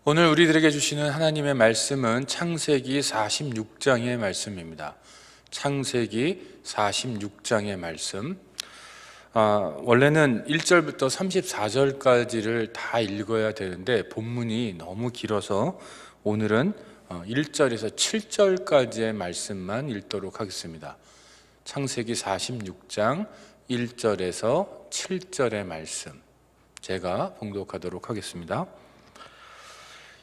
오늘 우리들에게 주시는 하나님의 말씀은 창세기 46장의 말씀입니다. 창세기 46장의 말씀. 원래는 1절부터 34절까지를 다 읽어야 되는데 본문이 너무 길어서 오늘은 1절에서 7절까지의 말씀만 읽도록 하겠습니다. 창세기 46장 1절에서 7절의 말씀 제가 봉독하도록 하겠습니다.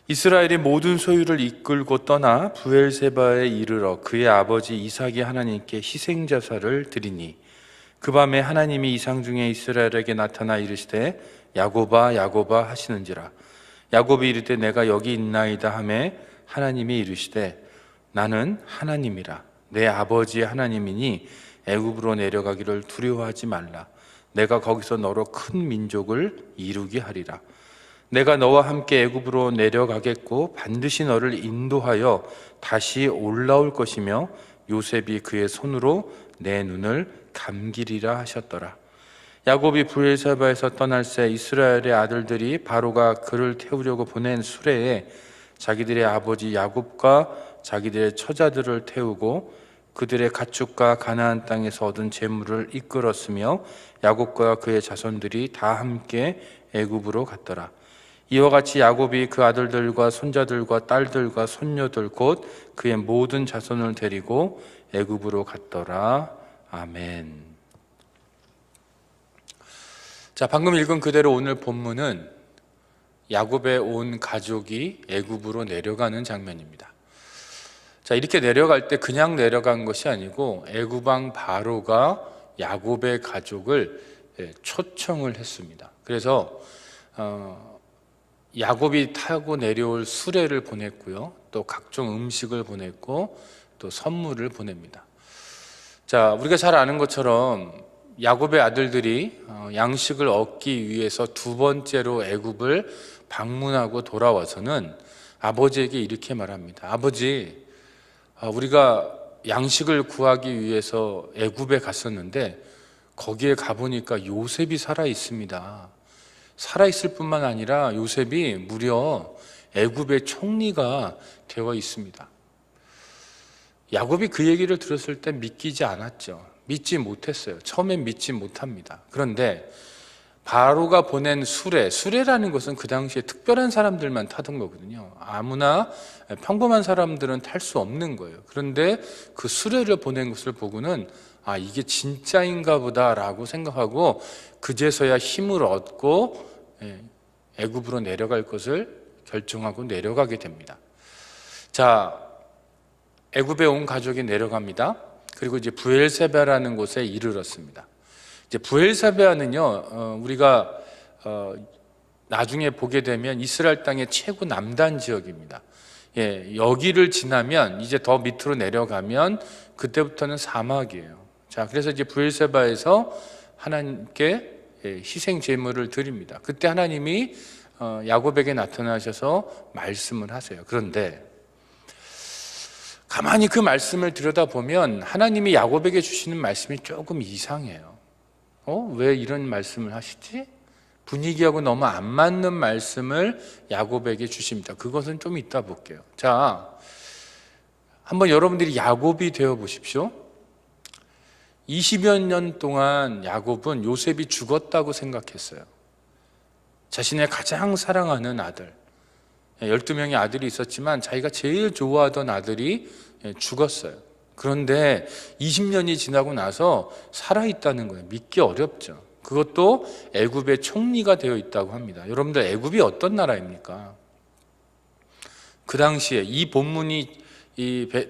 이스라엘이 모든 소유를 이끌고 떠나 브엘세바에 이르러 그의 아버지 이삭이 하나님께 희생제사를 드리니 그 밤에 하나님이 이상 중에 이스라엘에게 나타나 이르시되 야곱아 야곱아 하시는지라. 야곱이 이르되 내가 여기 있나이다 하매 하나님이 이르시되 나는 하나님이라. 내 아버지의 하나님이니 애굽으로 내려가기를 두려워하지 말라. 내가 거기서 너로 큰 민족을 이루게 하리라. 내가 너와 함께 애굽으로 내려가겠고 반드시 너를 인도하여 다시 올라올 것이며 요셉이 그의 손으로 내 눈을 감기리라 하셨더라. 야곱이 브엘세바에서 떠날새 이스라엘의 아들들이 바로가 그를 태우려고 보낸 수레에 자기들의 아버지 야곱과 자기들의 처자들을 태우고 그들의 가축과 가나안 땅에서 얻은 재물을 이끌었으며 야곱과 그의 자손들이 다 함께 애굽으로 갔더라. 이와 같이 야곱이 그 아들들과 손자들과 딸들과 손녀들 곧 그의 모든 자손을 데리고 애굽으로 갔더라. 아멘. 자, 방금 읽은 그대로 오늘 본문은 야곱의 온 가족이 애굽으로 내려가는 장면입니다. 자, 이렇게 내려갈 때 그냥 내려간 것이 아니고 애굽 왕 바로가 야곱의 가족을 초청을 했습니다. 그래서 야곱이 타고 내려올 수레를 보냈고요, 또 각종 음식을 보냈고 또 선물을 보냅니다. 자, 우리가 잘 아는 것처럼 야곱의 아들들이 양식을 얻기 위해서 두 번째로 애굽을 방문하고 돌아와서는 아버지에게 이렇게 말합니다. 아버지, 우리가 양식을 구하기 위해서 애굽에 갔었는데 거기에 가보니까 요셉이 살아 있습니다. 살아있을 뿐만 아니라 요셉이 무려 애굽의 총리가 되어 있습니다. 야곱이 그 얘기를 들었을 때 믿기지 않았죠. 믿지 못했어요. 처음엔 믿지 못합니다. 그런데 바로가 보낸 수레라는 것은 그 당시에 특별한 사람들만 타던 거거든요. 아무나 평범한 사람들은 탈 수 없는 거예요. 그런데 그 수레를 보낸 것을 보고는 이게 진짜인가 보다라고 생각하고 그제서야 힘을 얻고 애굽으로 내려갈 것을 결정하고 내려가게 됩니다. 자, 애굽에 온 가족이 내려갑니다. 그리고 이제 브엘세바라는 곳에 이르렀습니다. 이제 브엘세바는요, 우리가 나중에 보게 되면 이스라엘 땅의 최고 남단 지역입니다. 여기를 지나면 이제 더 밑으로 내려가면 그때부터는 사막이에요. 자, 그래서 이제 브엘세바에서 하나님께 희생 제물을 드립니다. 그때 하나님이 야곱에게 나타나셔서 말씀을 하세요. 그런데 가만히 그 말씀을 들여다보면 하나님이 야곱에게 주시는 말씀이 조금 이상해요. 왜 이런 말씀을 하시지? 분위기하고 너무 안 맞는 말씀을 야곱에게 주십니다. 그것은 좀 이따 볼게요. 자, 한번 여러분들이 야곱이 되어 보십시오. 20여 년 동안 야곱은 요셉이 죽었다고 생각했어요. 자신의 가장 사랑하는 아들, 12명의 아들이 있었지만 자기가 제일 좋아하던 아들이 죽었어요. 그런데 20년이 지나고 나서 살아있다는 거예요. 믿기 어렵죠. 그것도 애굽의 총리가 되어 있다고 합니다. 여러분들, 애굽이 어떤 나라입니까? 그 당시에 이 본문이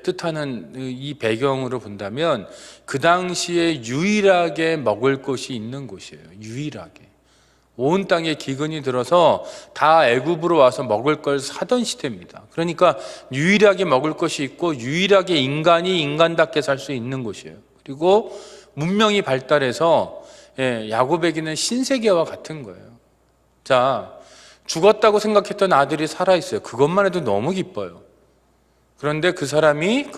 뜻하는 이 배경으로 본다면 그 당시에 유일하게 먹을 것이 있는 곳이에요. 유일하게. 온 땅에 기근이 들어서 다 애굽으로 와서 먹을 걸 사던 시대입니다. 그러니까 유일하게 먹을 것이 있고 유일하게 인간이 인간답게 살 수 있는 곳이에요. 그리고 문명이 발달해서 야곱에게는 신세계와 같은 거예요. 자, 죽었다고 생각했던 아들이 살아있어요. 그것만 해도 너무 기뻐요. 그런데 그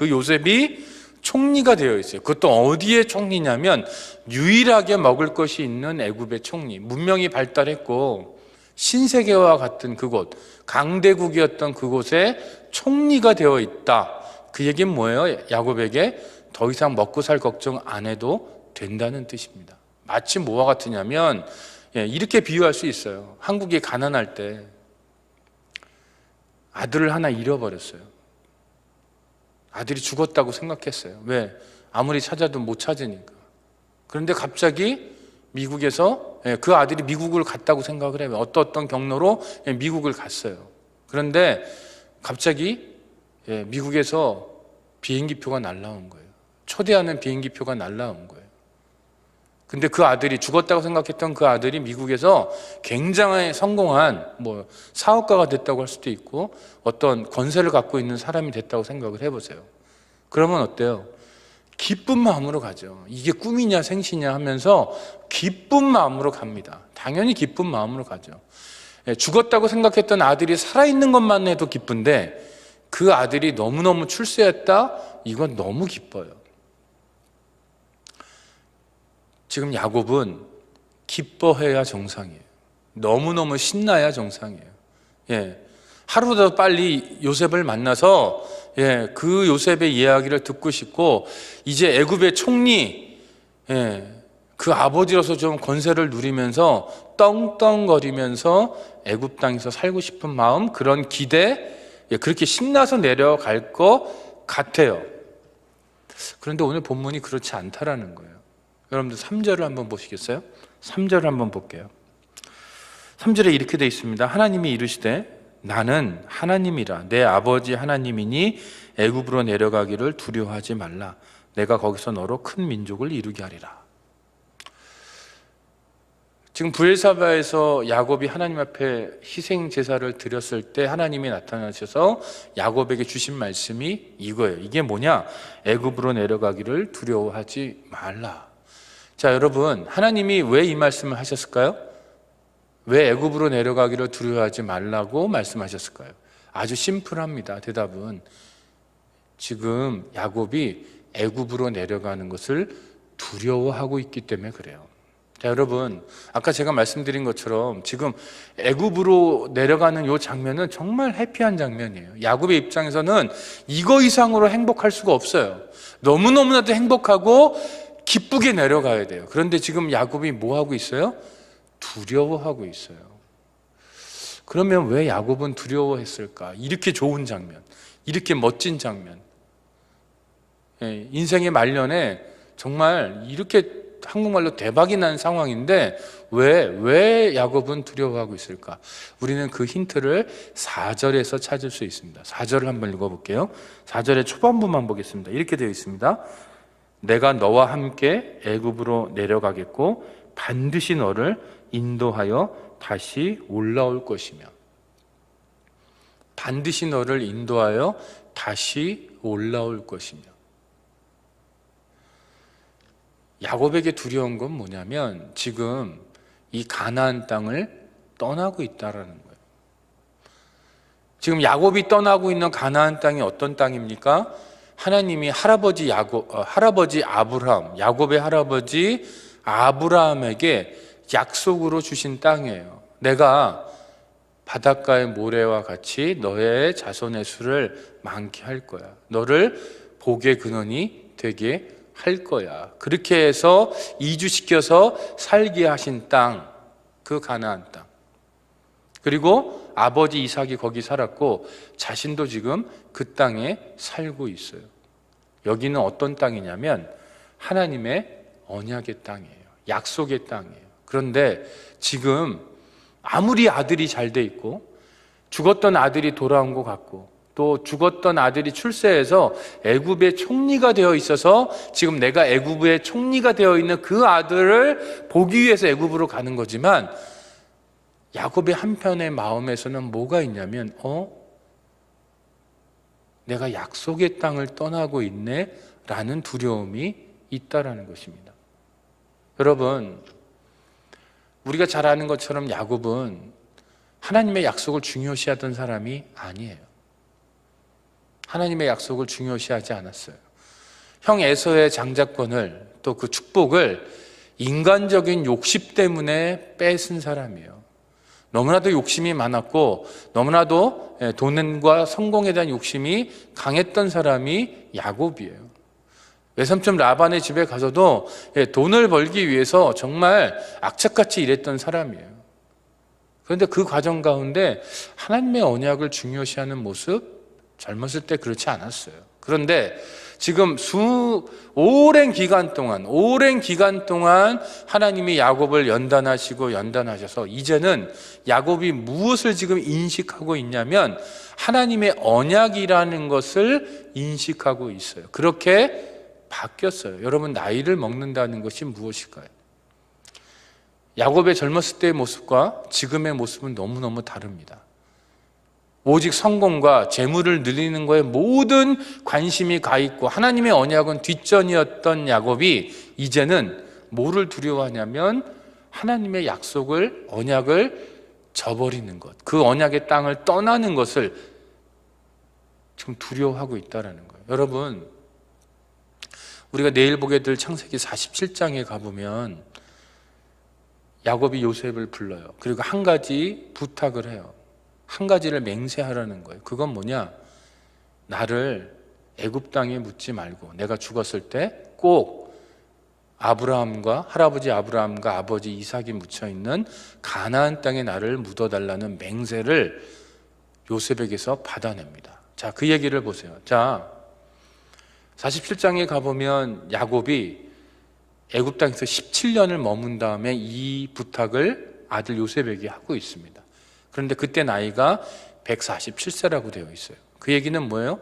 요셉이 총리가 되어 있어요. 그것도 어디에 총리냐면 유일하게 먹을 것이 있는 애굽의 총리. 문명이 발달했고 신세계와 같은 그곳, 강대국이었던 그곳에 총리가 되어 있다. 그 얘기는 뭐예요? 야곱에게 더 이상 먹고 살 걱정 안 해도 된다는 뜻입니다. 마치 뭐와 같으냐면 이렇게 비유할 수 있어요. 한국이 가난할 때 아들을 하나 잃어버렸어요. 아들이 죽었다고 생각했어요. 왜? 아무리 찾아도 못 찾으니까. 그런데 갑자기 미국에서 그 아들이 미국을 갔다고 생각을 해요. 어떤 경로로 미국을 갔어요. 그런데 갑자기 미국에서 비행기표가 날라온 거예요. 초대하는 비행기표가 날라온 거예요. 근데 그 아들이, 죽었다고 생각했던 그 아들이 미국에서 굉장히 성공한 사업가가 됐다고 할 수도 있고 어떤 권세를 갖고 있는 사람이 됐다고 생각을 해보세요. 그러면 어때요? 기쁜 마음으로 가죠. 이게 꿈이냐 생시냐 하면서 기쁜 마음으로 갑니다. 당연히 기쁜 마음으로 가죠. 죽었다고 생각했던 아들이 살아있는 것만 해도 기쁜데 그 아들이 너무너무 출세했다? 이건 너무 기뻐요. 지금 야곱은 기뻐해야 정상이에요. 너무너무 신나야 정상이에요. 하루라도 빨리 요셉을 만나서 그 요셉의 이야기를 듣고 싶고, 이제 애굽의 총리, 그 아버지로서 좀 권세를 누리면서 떵떵거리면서 애굽 땅에서 살고 싶은 마음, 그런 기대, 그렇게 신나서 내려갈 것 같아요. 그런데 오늘 본문이 그렇지 않다라는 거예요. 여러분들 3절을 한번 보시겠어요? 3절을 한번 볼게요. 3절에 이렇게 되어 있습니다. 하나님이 이르시되 나는 하나님이라 내 아버지 하나님이니 애굽으로 내려가기를 두려워하지 말라. 내가 거기서 너로 큰 민족을 이루게 하리라. 지금 브엘사바에서 야곱이 하나님 앞에 희생 제사를 드렸을 때 하나님이 나타나셔서 야곱에게 주신 말씀이 이거예요. 이게 뭐냐? 애굽으로 내려가기를 두려워하지 말라. 자, 여러분, 하나님이 왜 이 말씀을 하셨을까요? 왜 애굽으로 내려가기를 두려워하지 말라고 말씀하셨을까요? 아주 심플합니다. 대답은 지금 야곱이 애굽으로 내려가는 것을 두려워하고 있기 때문에 그래요. 자, 여러분, 아까 제가 말씀드린 것처럼 지금 애굽으로 내려가는 이 장면은 정말 해피한 장면이에요. 야곱의 입장에서는 이거 이상으로 행복할 수가 없어요. 너무너무나도 행복하고 기쁘게 내려가야 돼요. 그런데 지금 야곱이 뭐 하고 있어요? 두려워하고 있어요. 그러면 왜 야곱은 두려워했을까? 이렇게 좋은 장면, 이렇게 멋진 장면, 인생의 말년에 정말 이렇게 한국말로 대박이 난 상황인데 왜 야곱은 두려워하고 있을까? 우리는 그 힌트를 4절에서 찾을 수 있습니다. 4절을 한번 읽어볼게요. 4절의 초반부만 보겠습니다. 이렇게 되어 있습니다. 내가 너와 함께 애굽으로 내려가겠고 반드시 너를 인도하여 다시 올라올 것이며, 반드시 너를 인도하여 다시 올라올 것이며. 야곱에게 두려운 건 뭐냐면 지금 이 가나안 땅을 떠나고 있다라는 거예요. 지금 야곱이 떠나고 있는 가나안 땅이 어떤 땅입니까? 하나님이 할아버지 아브라함, 야곱의 할아버지 아브라함에게 약속으로 주신 땅이에요. 내가 바닷가의 모래와 같이 너의 자손의 수를 많게 할 거야. 너를 복의 근원이 되게 할 거야. 그렇게 해서 이주시켜서 살게 하신 땅, 그 가나안 땅. 그리고 아버지 이삭이 거기 살았고 자신도 지금 그 땅에 살고 있어요. 여기는 어떤 땅이냐면 하나님의 언약의 땅이에요. 약속의 땅이에요. 그런데 지금 아무리 아들이 잘 돼 있고 죽었던 아들이 돌아온 것 같고 또 죽었던 아들이 출세해서 애굽의 총리가 되어 있어서 지금 내가 애굽의 총리가 되어 있는 그 아들을 보기 위해서 애굽으로 가는 거지만, 야곱의 한편의 마음에서는 뭐가 있냐면 내가 약속의 땅을 떠나고 있네 라는 두려움이 있다라는 것입니다. 여러분, 우리가 잘 아는 것처럼 야곱은 하나님의 약속을 중요시하던 사람이 아니에요. 하나님의 약속을 중요시하지 않았어요. 형 에서의 장자권을, 또 그 축복을 인간적인 욕심 때문에 뺏은 사람이에요. 너무나도 욕심이 많았고 너무나도 돈과 성공에 대한 욕심이 강했던 사람이 야곱이에요. 외삼촌 라반의 집에 가서도 돈을 벌기 위해서 정말 악착같이 일했던 사람이에요. 그런데 그 과정 가운데 하나님의 언약을 중요시하는 모습, 젊었을 때 그렇지 않았어요. 그런데 지금 오랜 기간 동안 하나님이 야곱을 연단하셔서 이제는 야곱이 무엇을 지금 인식하고 있냐면 하나님의 언약이라는 것을 인식하고 있어요. 그렇게 바뀌었어요. 여러분, 나이를 먹는다는 것이 무엇일까요? 야곱의 젊었을 때의 모습과 지금의 모습은 너무너무 다릅니다. 오직 성공과 재물을 늘리는 거에 모든 관심이 가 있고 하나님의 언약은 뒷전이었던 야곱이 이제는 뭐를 두려워하냐면 하나님의 언약을 저버리는 것, 그 언약의 땅을 떠나는 것을 지금 두려워하고 있다는 거예요. 여러분, 우리가 내일 보게 될 창세기 47장에 가보면 야곱이 요셉을 불러요. 그리고 한 가지 부탁을 해요. 한 가지를 맹세하라는 거예요. 그건 뭐냐? 나를 애굽 땅에 묻지 말고 내가 죽었을 때 꼭 할아버지 아브라함과 아버지 이삭이 묻혀있는 가나안 땅에 나를 묻어달라는 맹세를 요셉에게서 받아냅니다. 자, 그 얘기를 보세요. 자, 47장에 가보면 야곱이 애굽 땅에서 17년을 머문 다음에 이 부탁을 아들 요셉에게 하고 있습니다. 그런데 그때 나이가 147세라고 되어 있어요. 그 얘기는 뭐예요?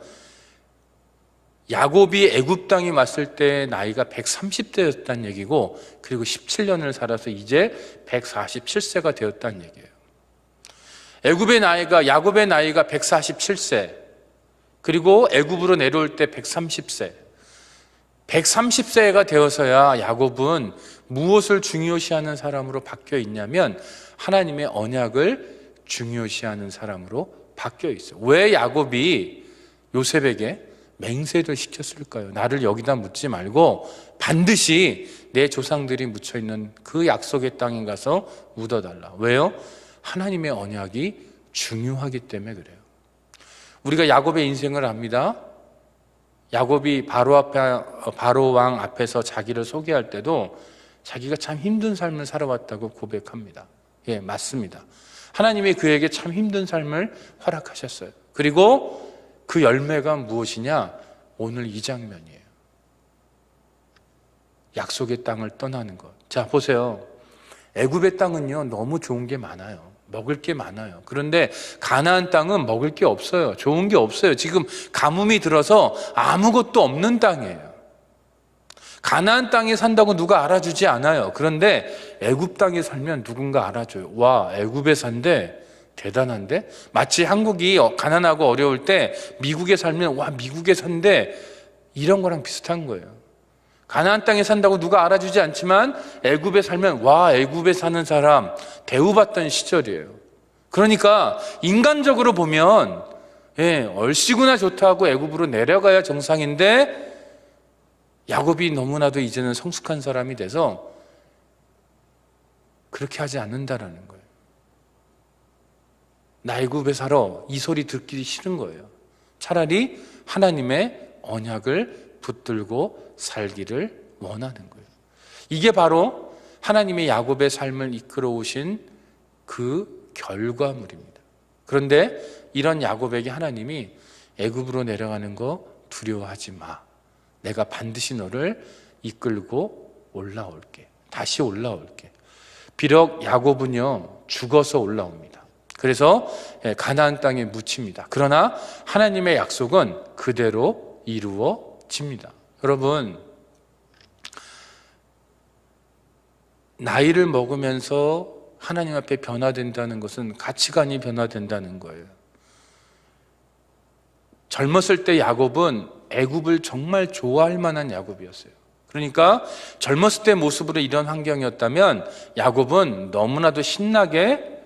야곱이 애굽 땅에 왔을 때 나이가 130대였다는 얘기고, 그리고 17년을 살아서 이제 147세가 되었다는 얘기예요. 야곱의 나이가 147세, 그리고 애굽으로 내려올 때 130세. 130세가 되어서야 야곱은 무엇을 중요시하는 사람으로 바뀌어 있냐면 하나님의 언약을 중요시하는 사람으로 바뀌어 있어요. 왜 야곱이 요셉에게 맹세를 시켰을까요? 나를 여기다 묻지 말고 반드시 내 조상들이 묻혀있는 그 약속의 땅에 가서 묻어달라. 왜요? 하나님의 언약이 중요하기 때문에 그래요. 우리가 야곱의 인생을 압니다. 야곱이 바로 왕 앞에서 자기를 소개할 때도 자기가 참 힘든 삶을 살아왔다고 고백합니다. 예, 맞습니다. 하나님이 그에게 참 힘든 삶을 허락하셨어요. 그리고 그 열매가 무엇이냐? 오늘 이 장면이에요. 약속의 땅을 떠나는 것. 자, 보세요. 애굽의 땅은요, 너무 좋은 게 많아요. 먹을 게 많아요. 그런데 가나안 땅은 먹을 게 없어요. 좋은 게 없어요. 지금 가뭄이 들어서 아무것도 없는 땅이에요. 가나안 땅에 산다고 누가 알아주지 않아요. 그런데 애굽 땅에 살면 누군가 알아줘요. 와, 애굽에 산대? 대단한데? 마치 한국이 가난하고 어려울 때 미국에 살면 와, 미국에 산대? 이런 거랑 비슷한 거예요. 가나안 땅에 산다고 누가 알아주지 않지만 애굽에 살면 와, 애굽에 사는 사람 대우받던 시절이에요. 그러니까 인간적으로 보면 얼씨구나 좋다고 애굽으로 내려가야 정상인데 야곱이 너무나도 이제는 성숙한 사람이 돼서 그렇게 하지 않는다라는 거예요. 나 애굽에 살아, 이 소리 듣기 싫은 거예요. 차라리 하나님의 언약을 붙들고 살기를 원하는 거예요. 이게 바로 하나님의 야곱의 삶을 이끌어 오신 그 결과물입니다. 그런데 이런 야곱에게 하나님이 애굽으로 내려가는 거 두려워하지 마. 내가 반드시 너를 이끌고 올라올게. 다시 올라올게. 비록 야곱은요, 죽어서 올라옵니다. 그래서 가나안 땅에 묻힙니다. 그러나 하나님의 약속은 그대로 이루어집니다. 여러분, 나이를 먹으면서 하나님 앞에 변화된다는 것은 가치관이 변화된다는 거예요. 젊었을 때 야곱은 애굽을 정말 좋아할 만한 야곱이었어요. 그러니까 젊었을 때 모습으로 이런 환경이었다면 야곱은 너무나도 신나게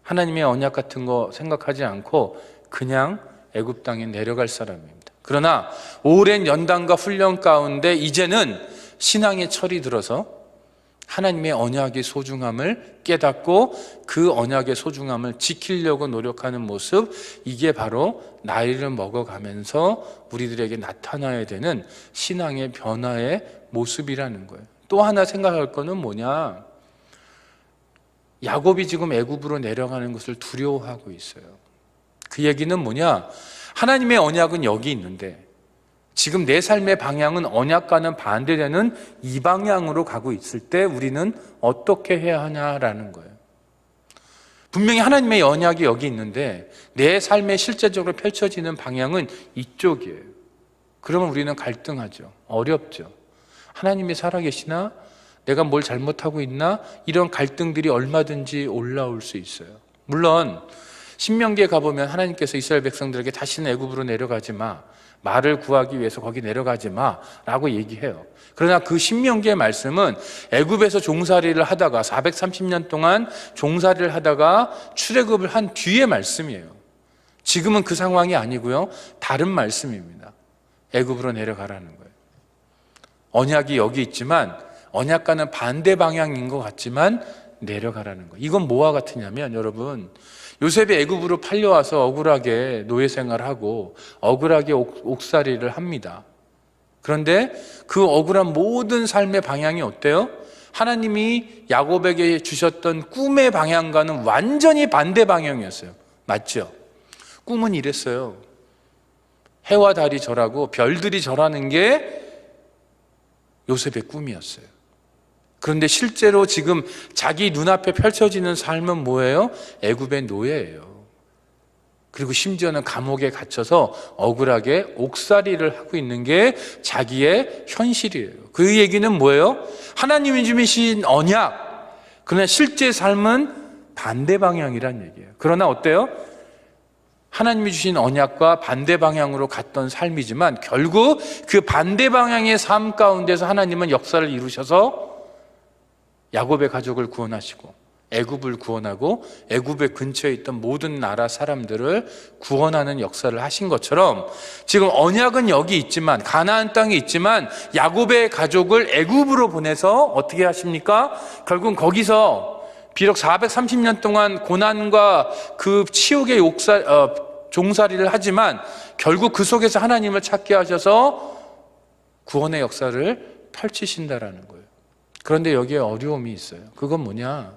하나님의 언약 같은 거 생각하지 않고 그냥 애굽 땅에 내려갈 사람입니다. 그러나 오랜 연단과 훈련 가운데 이제는 신앙의 철이 들어서 하나님의 언약의 소중함을 깨닫고 그 언약의 소중함을 지키려고 노력하는 모습, 이게 바로 나이를 먹어가면서 우리들에게 나타나야 되는 신앙의 변화의 모습이라는 거예요. 또 하나 생각할 거는 뭐냐? 야곱이 지금 애굽으로 내려가는 것을 두려워하고 있어요. 그 얘기는 뭐냐? 하나님의 언약은 여기 있는데 지금 내 삶의 방향은 언약과는 반대되는 이 방향으로 가고 있을 때 우리는 어떻게 해야 하냐라는 거예요. 분명히 하나님의 언약이 여기 있는데 내 삶에 실제적으로 펼쳐지는 방향은 이쪽이에요. 그러면 우리는 갈등하죠. 어렵죠. 하나님이 살아계시나? 내가 뭘 잘못하고 있나? 이런 갈등들이 얼마든지 올라올 수 있어요. 물론 신명기에 가보면 하나님께서 이스라엘 백성들에게 다시는 애굽으로 내려가지 마, 말을 구하기 위해서 거기 내려가지 마 라고 얘기해요. 그러나 그 신명기의 말씀은 애굽에서 종살이를 하다가 430년 동안 종살이를 하다가 출애굽을 한 뒤의 말씀이에요. 지금은 그 상황이 아니고요, 다른 말씀입니다. 애굽으로 내려가라는 거예요. 언약이 여기 있지만 언약과는 반대 방향인 것 같지만 내려가라는 거예요. 이건 뭐와 같으냐면, 여러분, 요셉이 애굽으로 팔려와서 억울하게 노예 생활하고 억울하게 옥살이를 합니다. 그런데 그 억울한 모든 삶의 방향이 어때요? 하나님이 야곱에게 주셨던 꿈의 방향과는 완전히 반대 방향이었어요. 맞죠? 꿈은 이랬어요. 해와 달이 절하고 별들이 절하는 게 요셉의 꿈이었어요. 그런데 실제로 지금 자기 눈앞에 펼쳐지는 삶은 뭐예요? 애굽의 노예예요. 그리고 심지어는 감옥에 갇혀서 억울하게 옥살이를 하고 있는 게 자기의 현실이에요. 그 얘기는 뭐예요? 하나님이 주신 언약, 그러나 실제 삶은 반대 방향이란 얘기예요. 그러나 어때요? 하나님이 주신 언약과 반대 방향으로 갔던 삶이지만 결국 그 반대 방향의 삶 가운데서 하나님은 역사를 이루셔서 야곱의 가족을 구원하시고 애굽을 구원하고 애굽의 근처에 있던 모든 나라 사람들을 구원하는 역사를 하신 것처럼 지금 언약은 여기 있지만, 가나안 땅에 있지만 야곱의 가족을 애굽으로 보내서 어떻게 하십니까? 결국 거기서 비록 430년 동안 고난과 그 치욕의 종살이를 하지만 결국 그 속에서 하나님을 찾게 하셔서 구원의 역사를 펼치신다라는 거예요. 그런데 여기에 어려움이 있어요. 그건 뭐냐?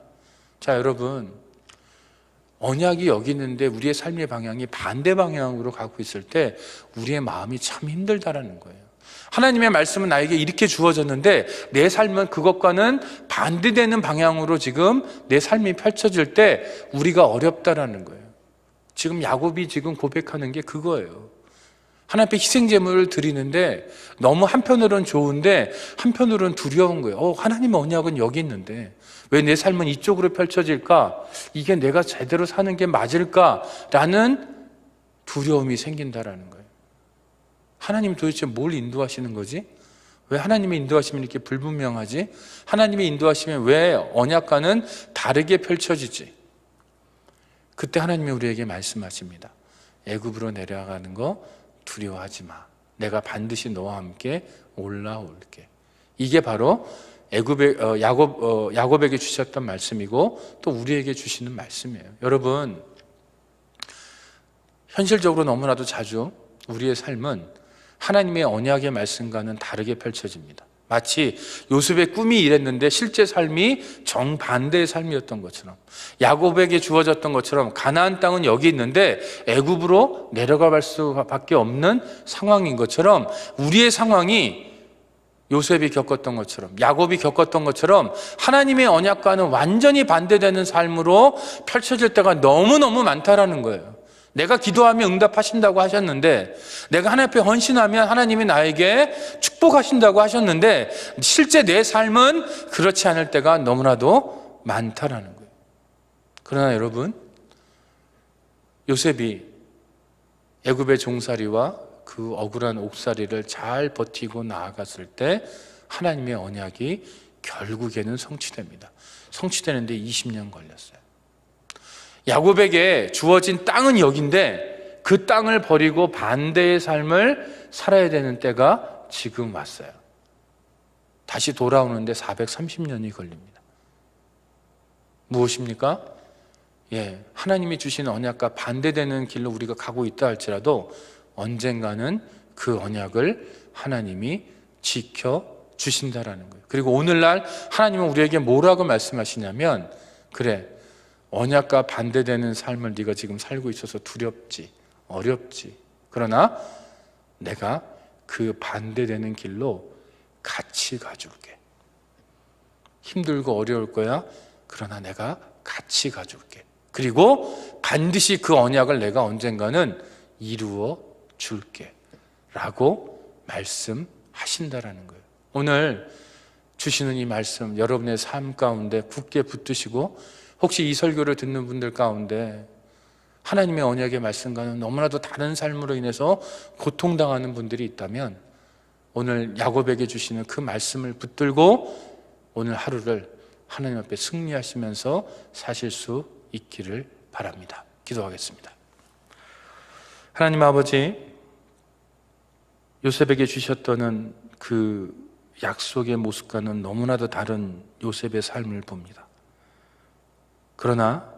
자, 여러분, 언약이 여기 있는데 우리의 삶의 방향이 반대 방향으로 가고 있을 때 우리의 마음이 참 힘들다라는 거예요. 하나님의 말씀은 나에게 이렇게 주어졌는데 내 삶은 그것과는 반대되는 방향으로 지금 내 삶이 펼쳐질 때 우리가 어렵다라는 거예요. 지금 야곱이 지금 고백하는 게 그거예요. 하나님 앞에 희생제물을 드리는데 너무 한편으로는 좋은데 한편으로는 두려운 거예요. 하나님의 언약은 여기 있는데 왜 내 삶은 이쪽으로 펼쳐질까? 이게 내가 제대로 사는 게 맞을까? 라는 두려움이 생긴다라는 거예요. 하나님 도대체 뭘 인도하시는 거지? 왜 하나님의 인도하시면 이렇게 불분명하지? 하나님의 인도하시면 왜 언약과는 다르게 펼쳐지지? 그때 하나님이 우리에게 말씀하십니다. 애굽으로 내려가는 거 두려워하지 마. 내가 반드시 너와 함께 올라올게. 이게 바로 야곱에게 주셨던 말씀이고 또 우리에게 주시는 말씀이에요. 여러분, 현실적으로 너무나도 자주 우리의 삶은 하나님의 언약의 말씀과는 다르게 펼쳐집니다. 마치 요셉의 꿈이 이랬는데 실제 삶이 정반대의 삶이었던 것처럼, 야곱에게 주어졌던 것처럼 가나안 땅은 여기 있는데 애굽으로 내려갈 수밖에 없는 상황인 것처럼 우리의 상황이 요셉이 겪었던 것처럼, 야곱이 겪었던 것처럼 하나님의 언약과는 완전히 반대되는 삶으로 펼쳐질 때가 너무너무 많다라는 거예요. 내가 기도하면 응답하신다고 하셨는데, 내가 하나님 앞에 헌신하면 하나님이 나에게 축복하신다고 하셨는데 실제 내 삶은 그렇지 않을 때가 너무나도 많다라는 거예요. 그러나 여러분, 요셉이 애굽의 종살이와 그 억울한 옥살이를 잘 버티고 나아갔을 때 하나님의 언약이 결국에는 성취됩니다. 성취되는데 20년 걸렸어요. 야곱에게 주어진 땅은 여긴데 그 땅을 버리고 반대의 삶을 살아야 되는 때가 지금 왔어요. 다시 돌아오는데 430년이 걸립니다. 무엇입니까? 하나님이 주신 언약과 반대되는 길로 우리가 가고 있다 할지라도 언젠가는 그 언약을 하나님이 지켜주신다라는 거예요. 그리고 오늘날 하나님은 우리에게 뭐라고 말씀하시냐면, 그래, 언약과 반대되는 삶을 네가 지금 살고 있어서 두렵지, 어렵지. 그러나 내가 그 반대되는 길로 같이 가줄게. 힘들고 어려울 거야. 그러나 내가 같이 가줄게. 그리고 반드시 그 언약을 내가 언젠가는 이루어 줄게 라고 말씀하신다라는 거예요. 오늘 주시는 이 말씀 여러분의 삶 가운데 굳게 붙드시고, 혹시 이 설교를 듣는 분들 가운데 하나님의 언약의 말씀과는 너무나도 다른 삶으로 인해서 고통당하는 분들이 있다면 오늘 야곱에게 주시는 그 말씀을 붙들고 오늘 하루를 하나님 앞에 승리하시면서 사실 수 있기를 바랍니다. 기도하겠습니다. 하나님 아버지, 요셉에게 주셨던 그 약속의 모습과는 너무나도 다른 요셉의 삶을 봅니다. 그러나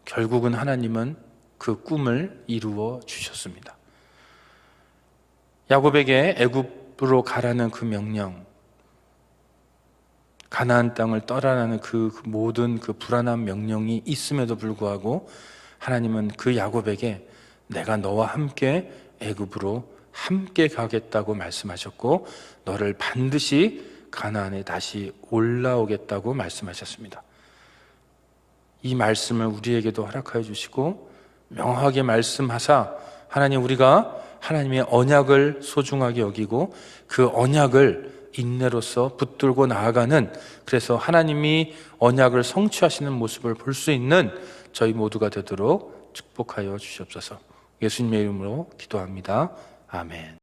결국은 하나님은 그 꿈을 이루어 주셨습니다. 야곱에게 애굽으로 가라는 그 명령, 가나안 땅을 떠나라는 그 모든 그 불안한 명령이 있음에도 불구하고 하나님은 그 야곱에게 내가 너와 함께 애굽으로 함께 가겠다고 말씀하셨고, 너를 반드시 가나안에 다시 올라오겠다고 말씀하셨습니다. 이 말씀을 우리에게도 허락하여 주시고 명확하게 말씀하사, 하나님, 우리가 하나님의 언약을 소중하게 여기고 그 언약을 인내로서 붙들고 나아가는, 그래서 하나님이 언약을 성취하시는 모습을 볼 수 있는 저희 모두가 되도록 축복하여 주시옵소서. 예수님의 이름으로 기도합니다. 아멘.